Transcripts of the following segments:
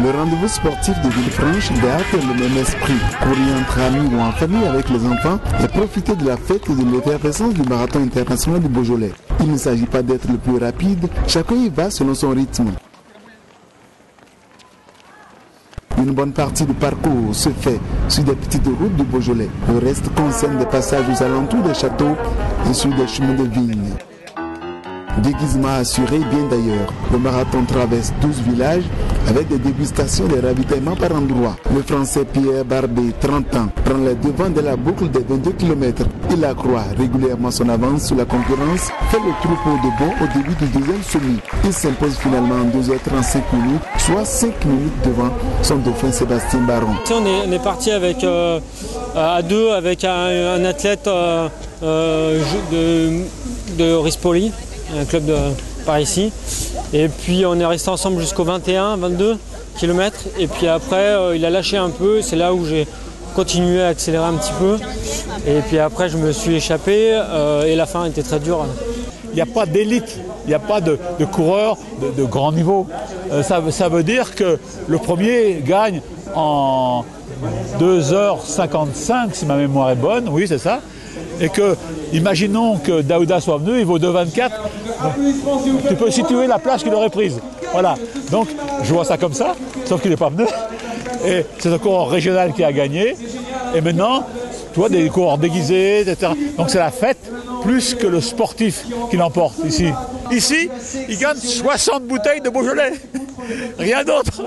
Le rendez-vous sportif de Villefranche garde le même esprit. Courir entre amis ou en famille avec les enfants et profiter de la fête et de l'effervescence du marathon international du Beaujolais. Il ne s'agit pas d'être le plus rapide, chacun y va selon son rythme. Une bonne partie du parcours se fait sur des petites routes du Beaujolais. Le reste concerne des passages aux alentours des châteaux et sur des chemins de vigne. Déguisement assuré bien d'ailleurs. Le marathon traverse 12 villages avec des dégustations et des ravitaillements par endroits. Le Français Pierre Barbet, 30 ans, prend les devants de la boucle des 22 km. Il accroît régulièrement son avance sur la concurrence, fait le troupeau de bon au début du deuxième semi. Il s'impose finalement en 2h35 minutes, soit 5 minutes devant son dauphin Sébastien Baron. On est parti avec, à deux avec un athlète de Rispoli, un club par ici. Et puis on est resté ensemble jusqu'au 21, 22 km. Et puis après, il a lâché un peu. C'est là où j'ai continué à accélérer un petit peu. Et puis après, je me suis échappé et la fin était très dure. Il n'y a pas d'élite, il n'y a pas de coureur de grand niveau. Ça veut dire que le premier gagne en 2h55, si ma mémoire est bonne, oui c'est ça. Et que, imaginons que Daouda soit venu, il vaut 2,24. Tu peux situer la place qu'il aurait prise. Voilà. Donc, je vois ça comme ça, sauf qu'il n'est pas venu. Et c'est un coureur régional qui a gagné. Et maintenant, tu vois, des coureurs déguisés, etc. Donc, c'est la fête plus que le sportif qui l'emporte ici. Ici, il gagne 60 bouteilles de Beaujolais. Rien d'autre.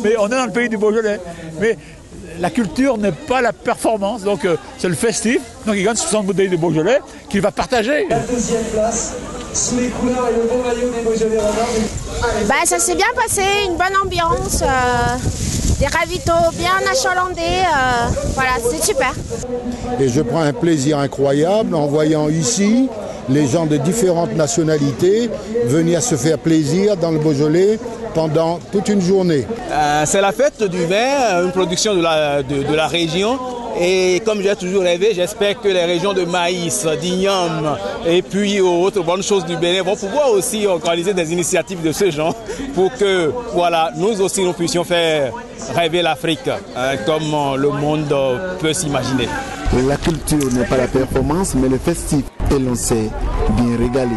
Mais on est dans le pays du Beaujolais. Mais la culture n'est pas la performance, donc c'est le festif. Donc il gagne 60 bouteilles de Beaujolais qu'il va partager. La deuxième place, sous les couleurs et le beau maillot des Beaujolais. Ça s'est bien passé, une bonne ambiance, des ravitaux bien achalandés, voilà, c'est super. Et je prends un plaisir incroyable en voyant ici les gens de différentes nationalités venir se faire plaisir dans le Beaujolais pendant toute une journée. C'est la fête du vin, une production de la région. Et comme j'ai toujours rêvé, j'espère que les régions de maïs, d'igname et puis autres bonnes choses du Bénin vont pouvoir aussi organiser des initiatives de ce genre pour que voilà, nous aussi nous puissions faire rêver l'Afrique comme le monde peut s'imaginer. La culture n'est pas la performance mais le festif et l'on s'est bien régalé.